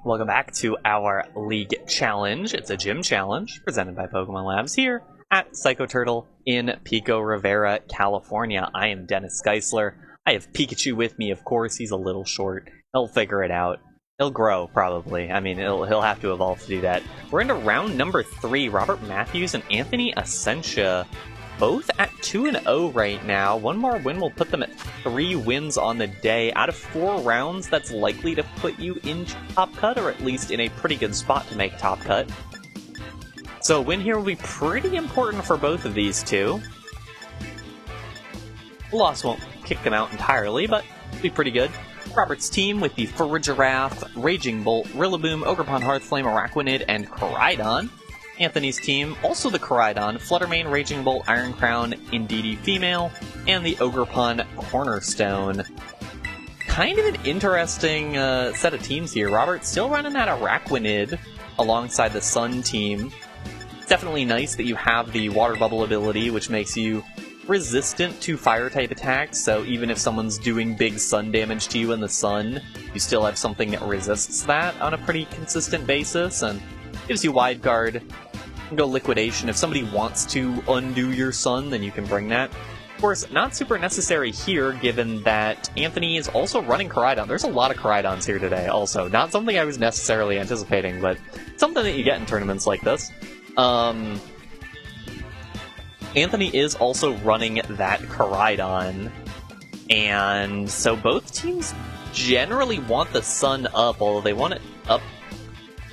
Welcome back to our League Challenge. It's a gym challenge presented by Pokemon Labs here at Psycho Turtle in Pico Rivera, California. I am Dennis Geisler. I have Pikachu with me, of course. He's a little short. He'll figure it out. He'll grow, probably. I mean, he'll have to evolve to do that. We're into round number 3. Robert Matthews and Anthony Ascencia, both at 2-0 right now. One more win will put them at 3 wins on the day. Out of 4 rounds, that's likely to put you in top cut, or at least in a pretty good spot to make top cut. So a win here will be pretty important for both of these two. The loss won't kick them out entirely, but it'll be pretty good. Robert's team with the Farigiraf, Raging Bolt, Rillaboom, Ogerpon, Hearthflame, Araquanid, and Koraidon. Anthony's team, also the Koraidon, Fluttermane, Raging Bolt, Iron Crown, Indeedee Female, and the Ogerpon Cornerstone. Kind of an interesting set of teams here. Robert's still running that Araquanid alongside the Sun team. It's definitely nice that you have the Water Bubble ability, which makes you resistant to Fire-type attacks, so even if someone's doing big Sun damage to you in the Sun, you still have something that resists that on a pretty consistent basis, and gives you Wide Guard. You can go Liquidation. If somebody wants to undo your Sun, then you can bring that. Of course, not super necessary here, given that Anthony is also running Koraidon. There's a lot of Koraidons here today, also. Not something I was necessarily anticipating, but something that you get in tournaments like this. Anthony is also running that Koraidon, and so both teams generally want the Sun up, although they want it up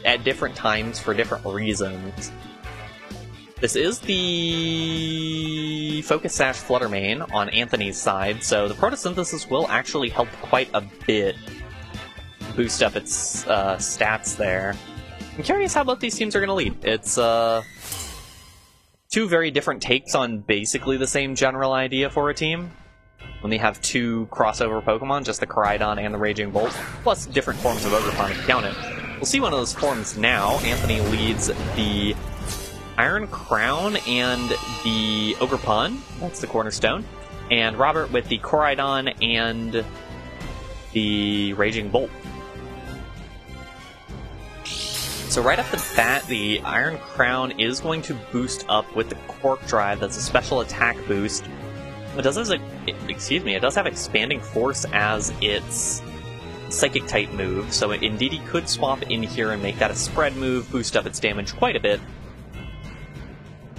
at different times for different reasons. This is the Focus Sash Fluttermane on Anthony's side, so the Photosynthesis will actually help quite a bit boost up its stats there. I'm curious how both these teams are going to lead. It's two very different takes on basically the same general idea for a team. When they have 2 crossover Pokemon, just the Koraidon and the Raging Bolt, plus different forms of Ogerpon if you count it. We'll see one of those forms now. Anthony leads the Iron Crown and the Ogerpon. That's the Cornerstone. And Robert with the Koraidon and the Raging Bolt. So right off the bat, the Iron Crown is going to boost up with the Quark Drive. That's a special attack boost. It does have Expanding Force as its Psychic type move, so Indeedee could swap in here and make that a spread move, boost up its damage quite a bit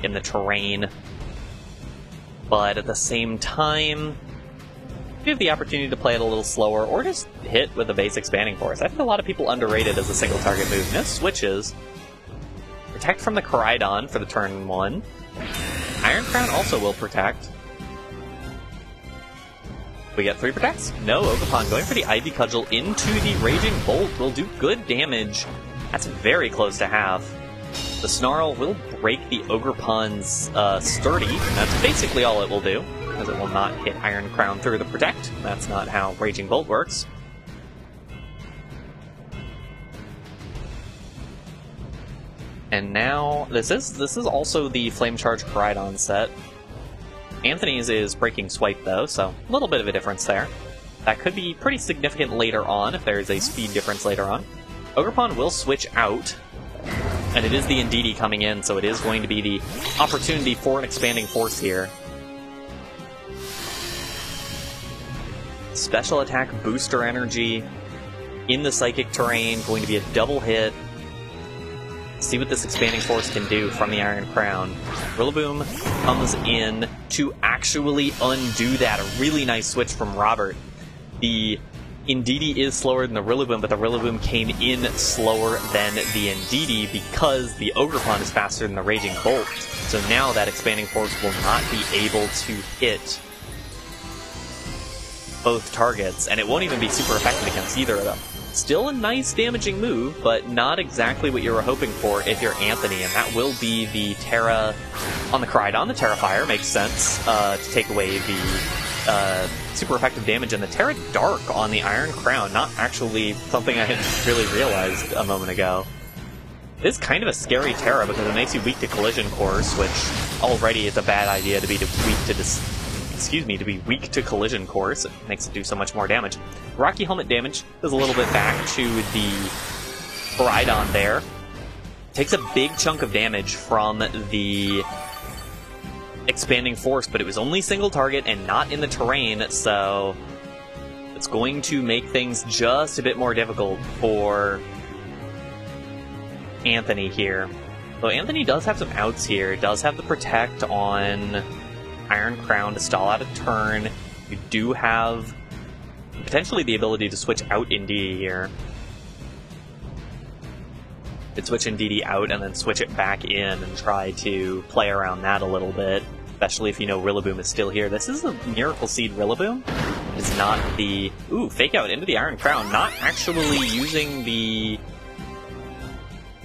in the terrain. But at the same time, you have the opportunity to play it a little slower, or just hit with a base Expanding Force. I think a lot of people underrate it as a single target move. And it switches. Protect from the Koraidon for the turn 1. Iron Crown also will protect. We get 3 protects. No, Ogerpon going for the Ivy Cudgel into the Raging Bolt will do good damage. That's very close to half. The Snarl will break the Ogerpon's Sturdy, and that's basically all it will do, because it will not hit Iron Crown through the Protect. That's not how Raging Bolt works. And now, this is also the Flame Charge Koraidon set. Anthony's is Breaking Swipe, though, so a little bit of a difference there. That could be pretty significant later on, if there is a speed difference later on. Ogerpon will switch out, and it is the Indeedee coming in, so it is going to be the opportunity for an Expanding Force here. Special attack booster energy in the Psychic terrain, going to be a double hit. See what this Expanding Force can do from the Iron Crown. Rillaboom comes in to actually undo that. A really nice switch from Robert. The Indeedee is slower than the Rillaboom, but the Rillaboom came in slower than the Indeedee because the Ogerpon is faster than the Raging Bolt. So now that Expanding Force will not be able to hit both targets, and it won't even be super effective against either of them. Still a nice damaging move, but not exactly what you were hoping for if you're Anthony, and that will be the Terra on the Koraidon. The Terra Fire makes sense to take away the super effective damage, and the Terra Dark on the Iron Crown, not actually something I had really realized a moment ago. It is kind of a scary Terra because it makes you weak to Collision Course, which already is a bad idea to be weak to Collision Course. It makes it do so much more damage. Rocky Helmet damage does a little bit back to the Koraidon there. Takes a big chunk of damage from the expanding force, but it was only single target and not in the terrain, so it's going to make things just a bit more difficult for Anthony here. So Anthony does have some outs here. Does have the Protect on Iron Crown to stall out a turn. You do have potentially the ability to switch out Indeedee here. Could switch Indeedee out and then switch it back in and try to play around that a little bit, especially if you know Rillaboom is still here. This is a Miracle Seed Rillaboom. It's not the... Ooh, fake out into the Iron Crown. Not actually using the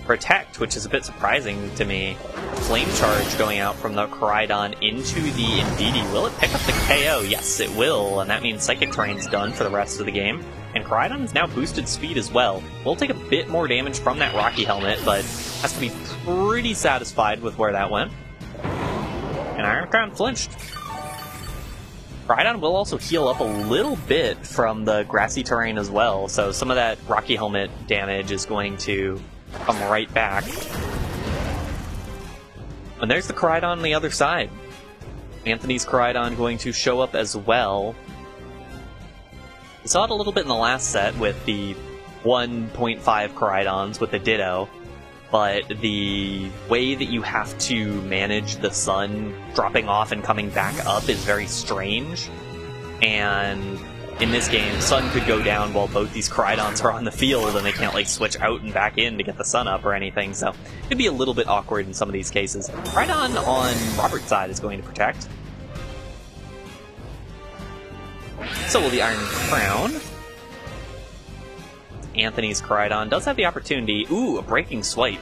Protect, which is a bit surprising to me. Flame Charge going out from the Koraidon into the Indeedee. Will it pick up the KO? Yes, it will, and that means Psychic Terrain's done for the rest of the game. And Koraidon is now boosted speed as well. Will take a bit more damage from that Rocky Helmet, but has to be pretty satisfied with where that went. And Iron Crown flinched. Koraidon will also heal up a little bit from the grassy terrain as well, so some of that Rocky Helmet damage is going to come right back. And there's the Koraidon on the other side. Anthony's Koraidon going to show up as well. We saw it a little bit in the last set with the 1.5 Koraidons with the Ditto, but the way that you have to manage the sun dropping off and coming back up is very strange. And in this game, sun could go down while both these Koraidons are on the field, and they can't like switch out and back in to get the sun up or anything, so it could be a little bit awkward in some of these cases. Koraidon on Robert's side is going to protect. So will the Iron Crown. Anthony's Koraidon does have the opportunity. Ooh, a Breaking Swipe.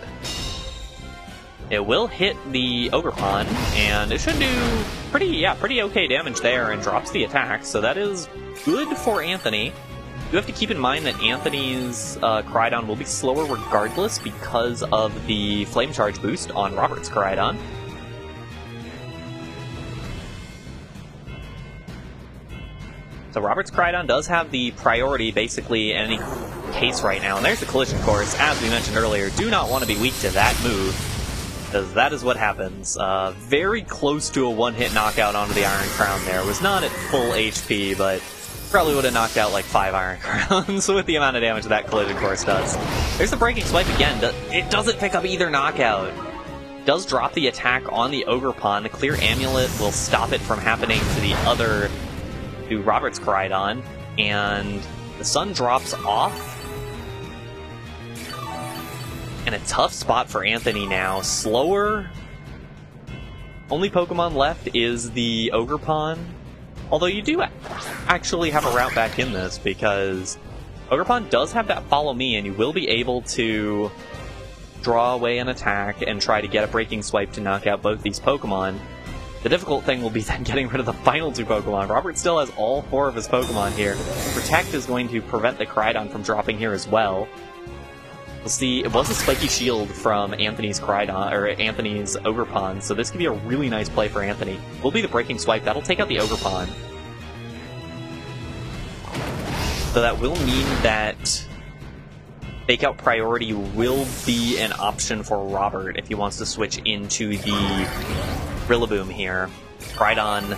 It will hit the Ogerpon, and it should do pretty okay damage there, and drops the attack, so that is good for Anthony. You have to keep in mind that Anthony's Koraidon will be slower regardless because of the Flame Charge boost on Robert's Koraidon. So Robert's Koraidon does have the priority basically in any case right now. And there's the Collision Course. As we mentioned earlier, do not want to be weak to that move, because that is what happens. Very close to a one-hit knockout onto the Iron Crown there. Was not at full HP, but probably would have knocked out like 5 Iron Crowns with the amount of damage that Collision Course does. There's the Breaking Swipe again. It doesn't pick up either knockout. Does drop the attack on the Ogerpon. The Clear Amulet will stop it from happening to Robert's Koraidon, and the sun drops off. And a tough spot for Anthony now. Slower. Only Pokemon left is the Ogerpon. Although you do actually have a route back in this, because Ogerpon does have that Follow Me, and you will be able to draw away an attack and try to get a Breaking Swipe to knock out both these Pokemon. The difficult thing will be then getting rid of the final 2 Pokemon. Robert still has all 4 of his Pokemon here. Protect is going to prevent the Koraidon from dropping here as well. We'll see, it was a Spiky Shield from Anthony's Koraidon, or Anthony's Ogerpon, so this could be a really nice play for Anthony. Will be the Breaking Swipe, that'll take out the Ogerpon. So that will mean that Fake Out priority will be an option for Robert if he wants to switch into the Rillaboom here. Koraidon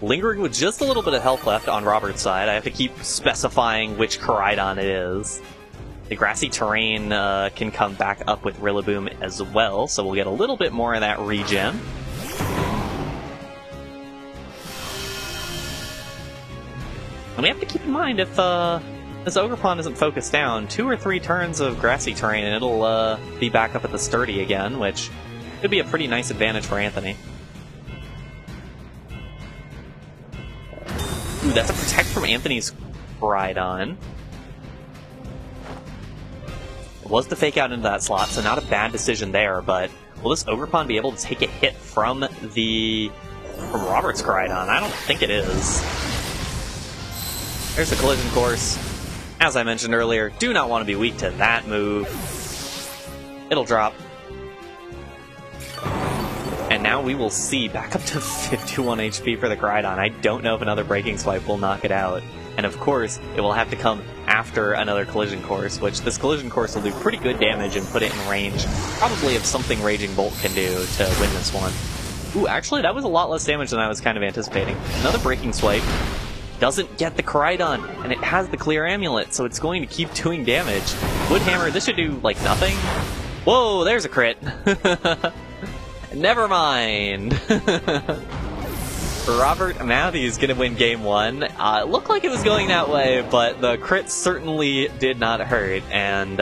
lingering with just a little bit of health left on Robert's side. I have to keep specifying which Koraidon it is. The grassy terrain can come back up with Rillaboom as well, so we'll get a little bit more of that regen. And we have to keep in mind, if this Ogerpon isn't focused down, 2 or 3 turns of grassy terrain and it'll be back up at the sturdy again, which could be a pretty nice advantage for Anthony. Ooh, that's a Protect from Anthony's Koraidon. It was the Fake Out into that slot, so not a bad decision there, but will this Ogerpon be able to take a hit from Robert's Koraidon? I don't think it is. There's the Collision Course. As I mentioned earlier, do not want to be weak to that move. It'll drop. And now we will see back up to 51 HP for the Koraidon. I don't know if another Breaking Swipe will knock it out. And and of course, it will have to come after another collision course, which this collision course will do pretty good damage and put it in range, probably of something Raging Bolt can do to win this one. Ooh, actually, that was a lot less damage than I was kind of anticipating. Another Breaking Swipe. Doesn't get the Koraidon, and it has the Clear Amulet, so it's going to keep doing damage. Woodhammer, this should do, like, nothing. Whoa, there's a crit. Never mind. Robert Matthews gonna win game one. It looked like it was going that way, but the crit certainly did not hurt, and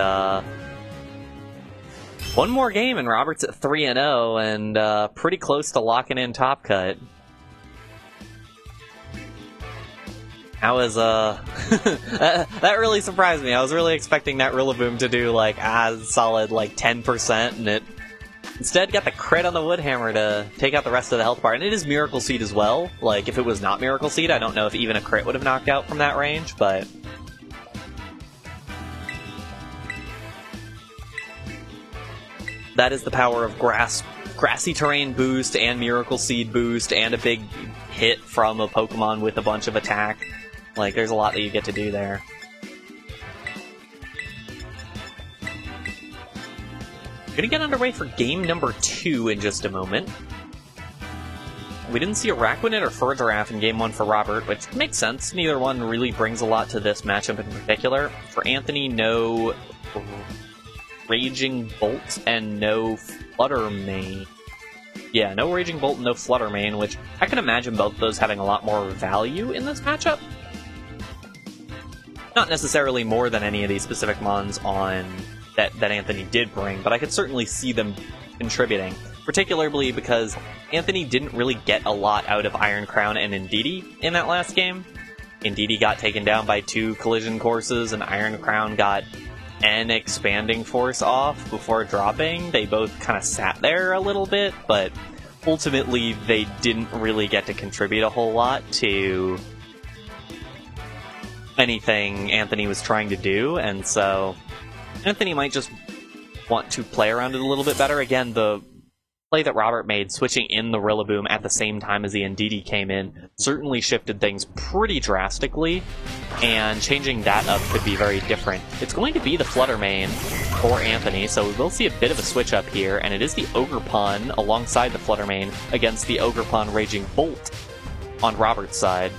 one more game and Robert's at 3-0 and pretty close to locking in Top Cut. That was, that really surprised me. I was really expecting that Rillaboom to do, like, solid, like, 10%, and it instead got the crit on the Woodhammer to take out the rest of the health bar. And it is Miracle Seed as well. Like, if it was not Miracle Seed, I don't know if even a crit would have knocked out from that range, but that is the power of grassy terrain boost and Miracle Seed boost and a big hit from a Pokemon with a bunch of attack. Like, there's a lot that you get to do there. Gonna get underway for game number 2 in just a moment. We didn't see a Araquanid or Farigiraf in game 1 for Robert, which makes sense. Neither one really brings a lot to this matchup in particular. For Anthony, no Raging Bolt and no Flutter Mane. Yeah, no Raging Bolt and no Flutter Mane, which I can imagine both of those having a lot more value in this matchup. Not necessarily more than any of these specific mons on that Anthony did bring, but I could certainly see them contributing. Particularly because Anthony didn't really get a lot out of Iron Crown and Indeedee in that last game. Indeedee got taken down by 2 collision courses, and Iron Crown got an expanding force off before dropping. They both kind of sat there a little bit, but ultimately they didn't really get to contribute a whole lot to anything Anthony was trying to do, and so Anthony might just want to play around it a little bit better. Again, the play that Robert made, switching in the Rillaboom at the same time as the Indeedee came in, certainly shifted things pretty drastically, and changing that up could be very different. It's going to be the Flutter Mane for Anthony, so we will see a bit of a switch up here, and it is the Ogerpon alongside the Flutter Mane against the Ogerpon Raging Bolt on Robert's side.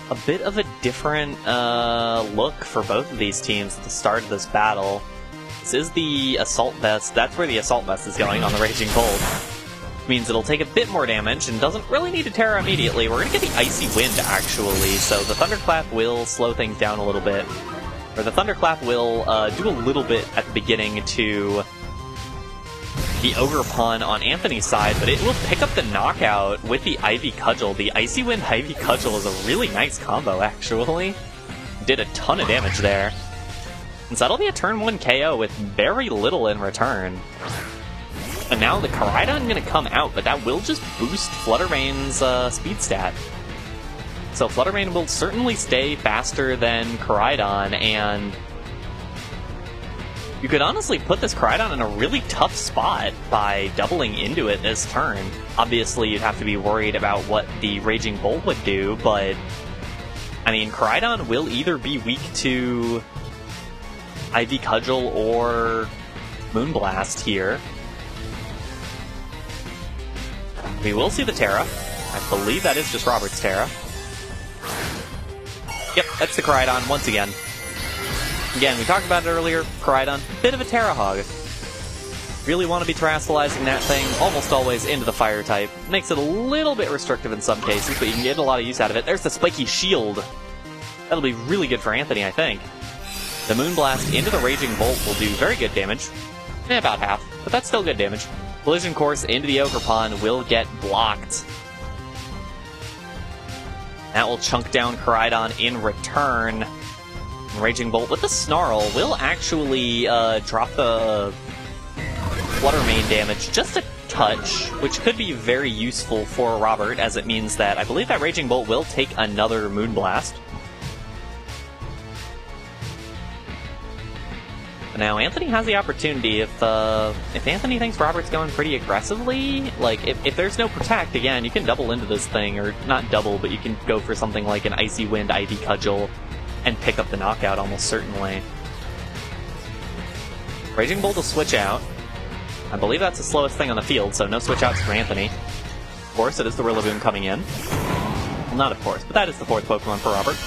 A bit of a different look for both of these teams at the start of this battle. This is the Assault Vest. That's where the Assault Vest is going on the Raging Bolt. Means it'll take a bit more damage and doesn't really need to Terra immediately. We're going to get the Icy Wind, actually, so the Thunderclap will slow things down a little bit. Or the Thunderclap will do a little bit at the beginning to the Ogerpon on Anthony's side, but it will pick up the knockout with the Ivy Cudgel. The Icy Wind Ivy Cudgel is a really nice combo, actually. Did a ton of damage there. And so that'll be a turn 1 KO with very little in return. And now the Koraidon going to come out, but that will just boost Flutter Mane's speed stat. So Flutter Mane will certainly stay faster than Koraidon, and you could honestly put this Koraidon in a really tough spot by doubling into it this turn. Obviously, you'd have to be worried about what the Raging Bolt would do, but I mean, Koraidon will either be weak to Ivy Cudgel or Moonblast here. We will see the Terra. I believe that is just Robert's Terra. Yep, that's the Koraidon once again. Again, we talked about it earlier, Koraidon, bit of a Terra Hog. Really want to be terastallizing that thing almost always into the Fire type. Makes it a little bit restrictive in some cases, but you can get a lot of use out of it. There's the Spiky Shield. That'll be really good for Anthony, I think. The Moonblast into the Raging Bolt will do very good damage. About half, but that's still good damage. Collision Course into the Ogerpon will get blocked. That will chunk down Koraidon in return. Raging Bolt with the Snarl will actually drop the Flutter Mane damage just a touch, which could be very useful for Robert, as it means that I believe that Raging Bolt will take another Moonblast. But now Anthony has the opportunity. If Anthony thinks Robert's going pretty aggressively, like if there's no protect, again, you can double into this thing, or not double, but you can go for something like an Icy Wind, Ivy Cudgel, and pick up the knockout almost certainly. Raging Bolt will switch out. I believe that's the slowest thing on the field, so no switch outs for Anthony. Of course, it is the Rillaboom coming in. Well, not of course, but that is the fourth Pokemon for Robert.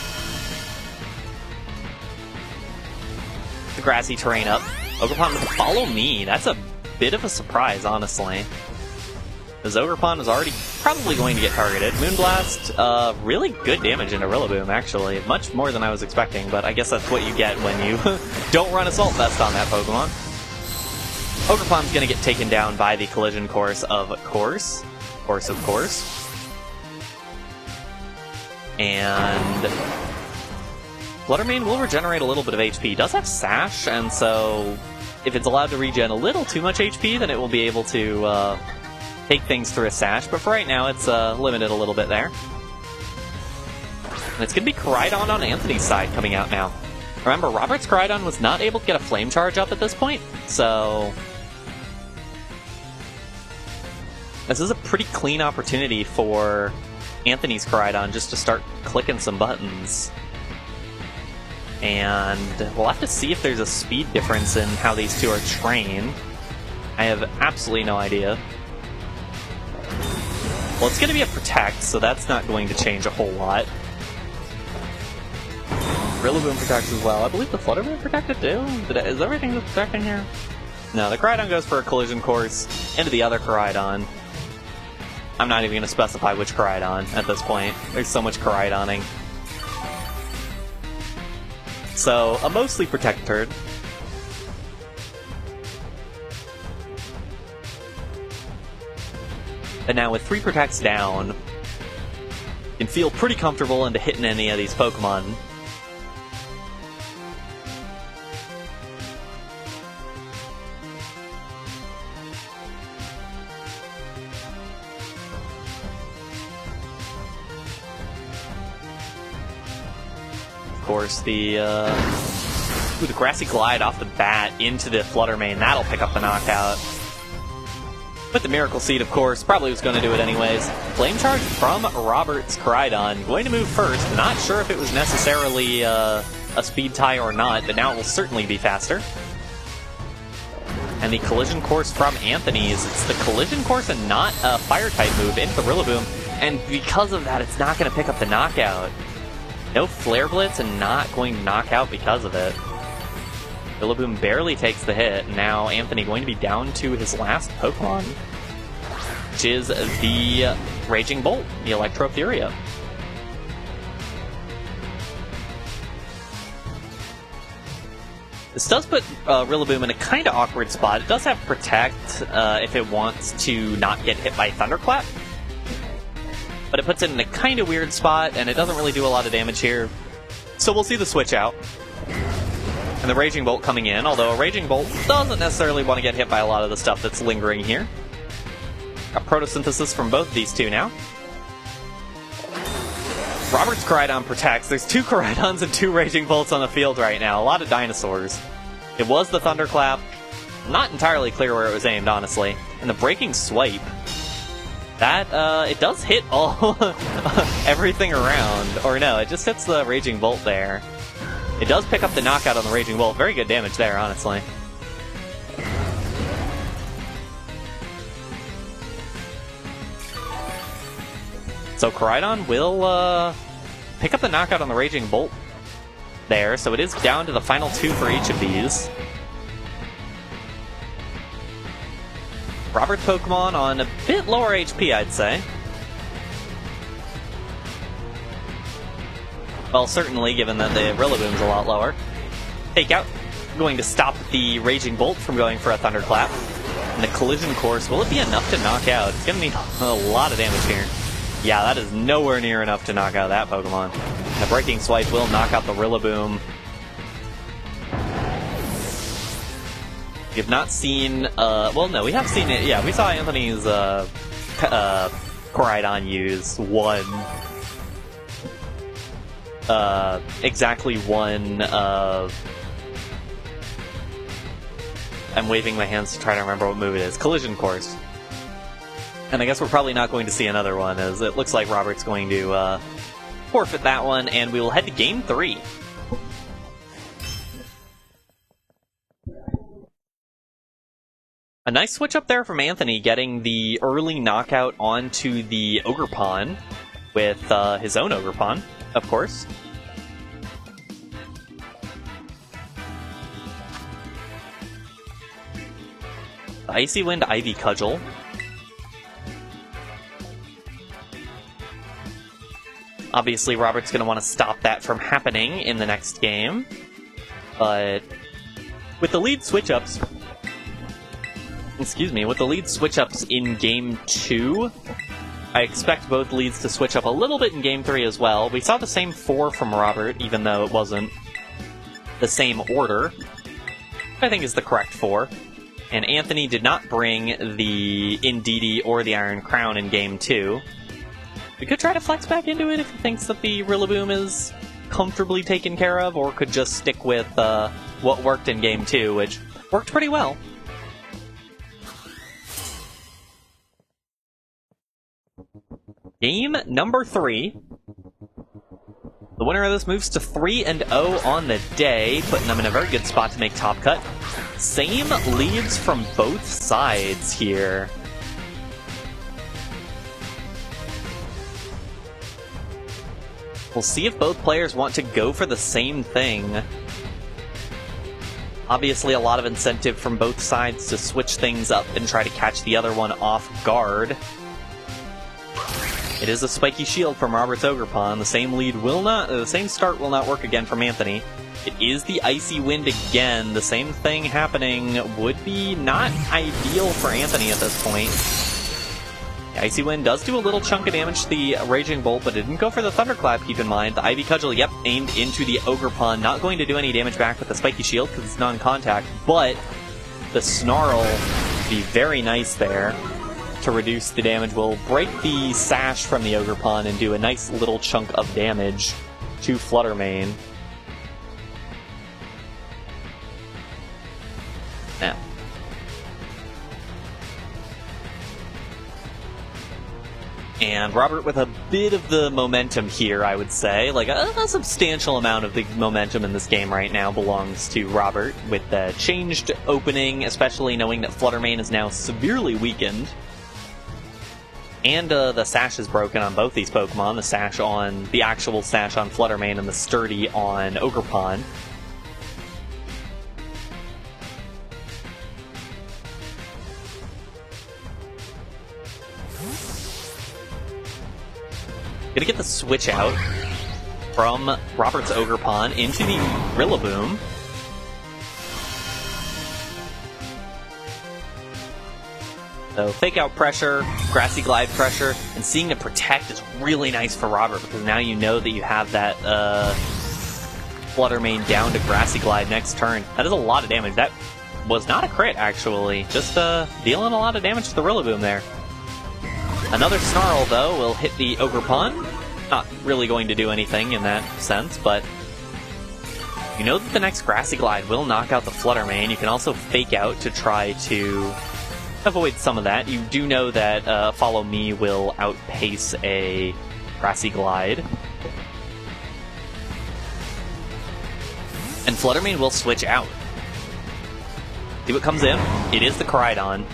The grassy terrain up. Ogerpon with Follow Me. That's a bit of a surprise, honestly. Because Ogerpon is already probably going to get targeted. Moonblast, really good damage into Rillaboom, actually. Much more than I was expecting, but I guess that's what you get when you don't run Assault Vest on that Pokemon. Ogerpon's going to get taken down by the Collision Course, of course. Of course. And Fluttermane will regenerate a little bit of HP. It does have Sash, and so if it's allowed to regen a little too much HP, then it will be able to take things through a Sash. But for right now, it's limited a little bit there. And it's going to be Koraidon on Anthony's side coming out now. Remember, Robert's Koraidon was not able to get a Flame Charge up at this point, so this is a pretty clean opportunity for Anthony's Koraidon just to start clicking some buttons. And we'll have to see if there's a speed difference in how these two are trained. I have absolutely no idea. Well, it's going to be a Protect, so that's not going to change a whole lot. Rillaboom protects as well. I believe the Fluttermane protected too? Is everything just protecting here? No, the Koraidon goes for a Collision Course into the other Koraidon. I'm not even going to specify which Koraidon at this point. There's so much Koraidoning. So, a mostly Protect turn. And now with 3 Protects down, you can feel pretty comfortable into hitting any of these Pokemon. Of course, the Grassy Glide off the bat into the Fluttermane. That'll pick up the knockout. With the Miracle Seed, of course, probably was going to do it anyways. Flame Charge from Robert's Koraidon. Going to move first. Not sure if it was necessarily a speed tie or not, but now it will certainly be faster. And the Collision Course from Anthony's. It's the Collision Course and not a Fire-type move into the Rillaboom. And because of that, it's not going to pick up the knockout. No Flare Blitz and not going to knock out because of it. Rillaboom barely takes the hit, and now Anthony going to be down to his last Pokemon, which is the Raging Bolt, the Electrofuria. This does put Rillaboom in a kind of awkward spot. It does have Protect if it wants to not get hit by Thunderclap, but it puts it in a kind of weird spot, and it doesn't really do a lot of damage here. So we'll see the switch out. And the Raging Bolt coming in, although a Raging Bolt doesn't necessarily want to get hit by a lot of the stuff that's lingering here. Got Photosynthesis from both of these two now. Robert's Koraidon protects. There's 2 Koraidons and 2 Raging Bolts on the field right now. A lot of dinosaurs. It was the Thunderclap. Not entirely clear where it was aimed, honestly. And the Breaking Swipe. That, it does hit all everything around. Or no, it just hits the Raging Bolt there. It does pick up the knockout on the Raging Bolt. Very good damage there, honestly. So Koraidon will pick up the knockout on the Raging Bolt there. So it is down to the final 2 for each of these. Robert's Pokemon on a bit lower HP, I'd say. Well, certainly, given that the Rillaboom's a lot lower. Takeout, going to stop the Raging Bolt from going for a Thunderclap. And the Collision Course, will it be enough to knock out? It's going to need a lot of damage here. Yeah, that is nowhere near enough to knock out that Pokemon. And the Breaking Swipe will knock out the Rillaboom. We have not seen, well, no, we have seen it. Yeah, we saw Anthony's Koraidon use exactly one I'm waving my hands to try to remember what move it is. Collision Course. And I guess we're probably not going to see another one, as it looks like Robert's going to forfeit that one, and we will head to Game 3. A nice switch up there from Anthony, getting the early knockout onto the Ogre Pawn with his own Ogre Pawn, of course. The Icy Wind Ivy Cudgel. Obviously, Robert's going to want to stop that from happening in the next game. But with the lead switch-ups... Excuse me, with the lead switch-ups in Game 2, I expect both leads to switch up a little bit in Game 3 as well. We saw the same 4 from Robert, even though it wasn't the same order. I think is the correct 4. And Anthony did not bring the Indeedee or the Iron Crown in Game 2. We could try to flex back into it if he thinks that the Rillaboom is comfortably taken care of, or could just stick with what worked in Game 2, which worked pretty well. Game number 3. The winner of this moves to 3-0 on the day, putting them in a very good spot to make top cut. Same leads from both sides here. We'll see if both players want to go for the same thing. Obviously, a lot of incentive from both sides to switch things up and try to catch the other one off guard. It is a spiky shield from Robert's Ogre Pawn. The same start will not work again from Anthony. It is the Icy Wind again. The same thing happening would be not ideal for Anthony at this point. The Icy Wind does do a little chunk of damage to the Raging Bolt, but it didn't go for the Thunderclap, keep in mind. The Ivy Cudgel, yep, aimed into the Ogre Pawn. Not going to do any damage back with the Spiky Shield because it's non-contact, but the Snarl would be very nice there to reduce the damage. Will break the Sash from the Ogre Pawn and do a nice little chunk of damage to Fluttermane. Now, and Robert with a bit of the momentum here, I would say. Like, a substantial amount of the momentum in this game right now belongs to Robert, with the changed opening, especially knowing that Fluttermane is now severely weakened. And the Sash is broken on both these Pokemon, the actual Sash on Fluttermane and the Sturdy on Ogre Pawn. Gonna get the switch out from Robert's Ogre Pawn into the Rillaboom. So Fake Out pressure, Grassy Glide pressure, and seeing it protect is really nice for Robert, because now you know that you have that Fluttermane down to Grassy Glide next turn. That is a lot of damage. That was not a crit, actually. Just dealing a lot of damage to the Rillaboom there. Another Snarl, though, will hit the Ogre Pawn. Not really going to do anything in that sense, but you know that the next Grassy Glide will knock out the Fluttermane. You can also Fake Out to try to avoid some of that. You do know that Follow Me will outpace a Grassy Glide. And Fluttermane will switch out. See what comes in? It is the Koraidon.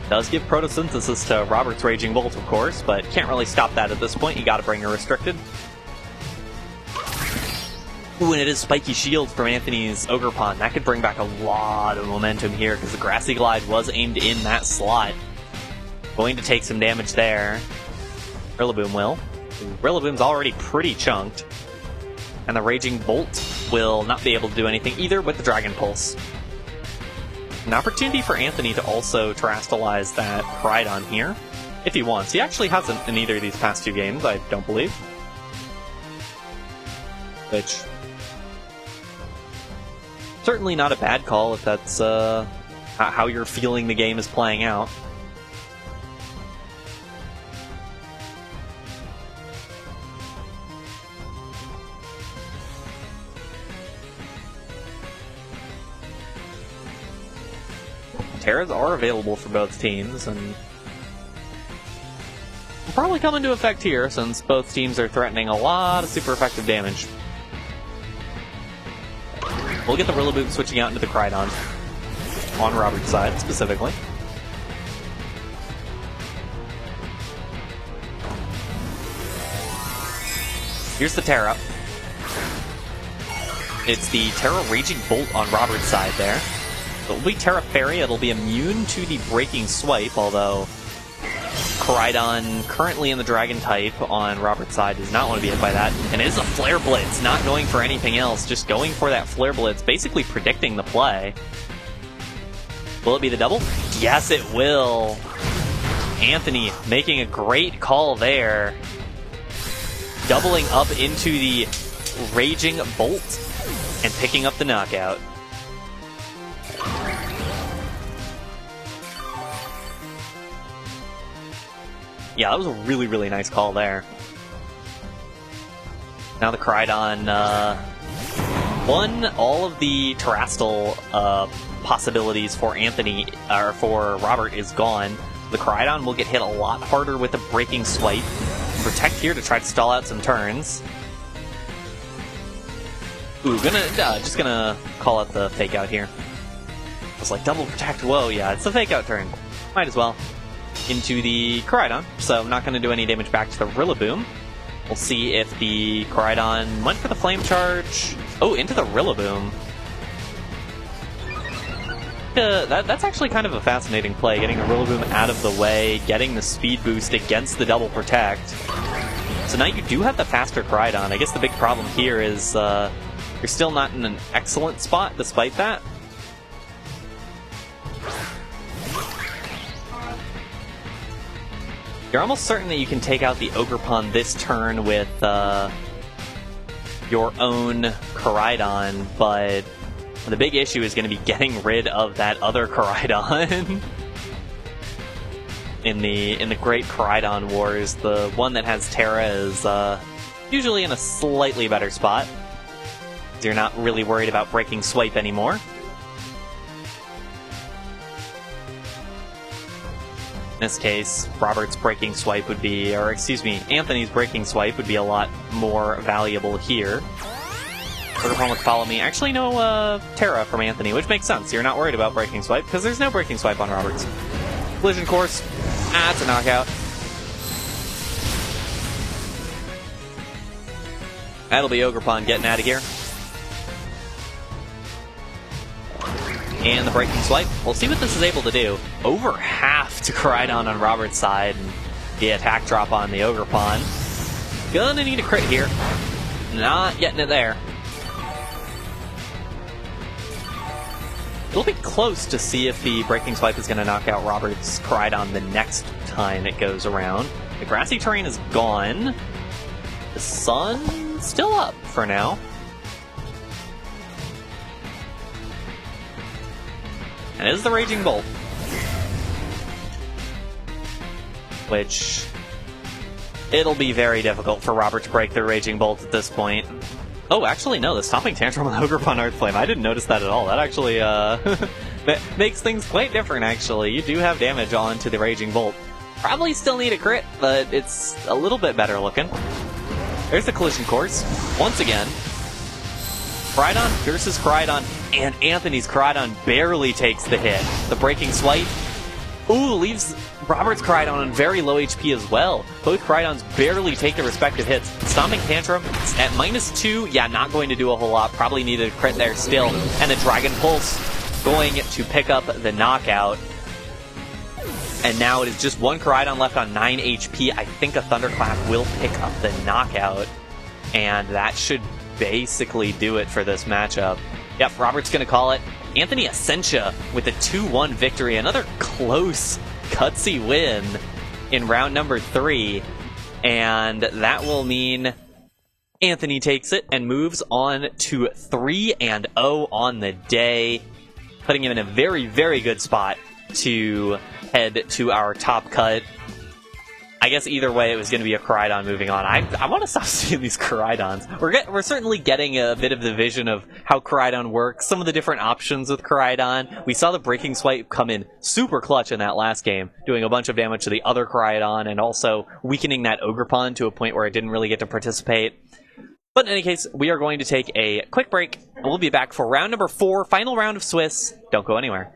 Does give Photosynthesis to Robert's Raging Bolt, of course, but can't really stop that at this point. You gotta bring her Restricted. Ooh, and it is Spiky Shield from Anthony's Ogre Pawn. That could bring back a lot of momentum here, because the Grassy Glide was aimed in that slot. Going to take some damage there. Rillaboom will. Rillaboom's already pretty chunked. And the Raging Bolt will not be able to do anything either with the Dragon Pulse. An opportunity for Anthony to also Terrastalize that Koraidon here, if he wants. He actually hasn't in either of these past two games, I don't believe. Which, certainly not a bad call if that's how you're feeling the game is playing out. Terras are available for both teams, and will probably come into effect here since both teams are threatening a lot of super effective damage. We'll get the Rillaboom switching out into the Crydon on Robert's side specifically. Here's the Terra. It's the Terra Raging Bolt on Robert's side there. It'll be Terra Fairy. It'll be immune to the Breaking Swipe, although Crydon, currently in the Dragon type on Robert's side, does not want to be hit by that. And it is a Flare Blitz, not going for anything else, just going for that Flare Blitz, basically predicting the play. Will it be the double? Yes, it will. Anthony making a great call there. Doubling up into the Raging Bolt and picking up the knockout. Yeah, that was a really, really nice call there. Now the Crydon won all of the Terastal possibilities for Anthony, or for Robert, is gone. The Crydon will get hit a lot harder with a Breaking Swipe. Protect here to try to stall out some turns. Ooh, just gonna call out the Fake Out here. I was like, double protect, whoa, yeah, it's a Fake Out turn. Might as well. Into the Crydon, so I'm not going to do any damage back to the Rillaboom. We'll see if the Crydon went for the Flame Charge. Oh, into the Rillaboom. That's actually kind of a fascinating play, getting the Rillaboom out of the way, getting the speed boost against the double protect. So now you do have the faster Crydon. I guess the big problem here is you're still not in an excellent spot despite that. You're almost certain that you can take out the Ogerpon this turn with your own Crydon, but the big issue is going to be getting rid of that other Crydon. in the Great Crydon Wars, the one that has Terra is usually in a slightly better spot. You're not really worried about Breaking Swipe anymore. In this case, Robert's Breaking Swipe would be, or excuse me, Anthony's Breaking Swipe would be a lot more valuable here. Ogerpon would follow me. Actually, no Terra from Anthony, which makes sense. You're not worried about Breaking Swipe, because there's no Breaking Swipe on Robert's. Collision Course. Ah, it's a knockout. That'll be Ogerpon getting out of here. And the Breaking Swipe. We'll see what this is able to do. Over half to Crydon on Robert's side, and the attack drop on the Ogerpon. Gonna need a crit here. Not getting it there. It'll be close to see if the Breaking Swipe is going to knock out Robert's Crydon the next time it goes around. The grassy terrain is gone. The sun's still up for now. And it is the Raging Bolt. Which, it'll be very difficult for Robert to break the Raging Bolt at this point. Oh, actually, no, the Stomping Tantrum on Ogerpon Earth Flame. I didn't notice that at all. That actually that makes things quite different, actually. You do have damage onto the Raging Bolt. Probably still need a crit, but it's a little bit better looking. There's the Collision Course. Once again, Crydon versus Crydon, and Anthony's Crydon barely takes the hit. The Breaking Swipe, ooh, leaves Robert's Crydon on very low HP as well. Both Crydons barely take their respective hits. Stomping Tantrum at -2, yeah, not going to do a whole lot. Probably needed a crit there still. And the Dragon Pulse going to pick up the knockout. And now it is just one Crydon left on 9 HP. I think a Thunderclap will pick up the knockout. And that should basically do it for this matchup. Yep, Robert's going to call it. Anthony Ascencia with a 2-1 victory. Another close, gutsy win in round number 3. And that will mean Anthony takes it and moves on to 3-0 on the day, putting him in a very, very good spot to head to our top cut. I I guess either way, it was going to be a Koraidon moving on. I want to stop seeing these Koraidons. We're certainly getting a bit of the vision of how Koraidon works, some of the different options with Koraidon. We saw the Breaking Swipe come in super clutch in that last game, doing a bunch of damage to the other Koraidon, and also weakening that Ogerpon to a point where it didn't really get to participate. But in any case, we are going to take a quick break, and we'll be back for round number 4, final round of Swiss. Don't go anywhere.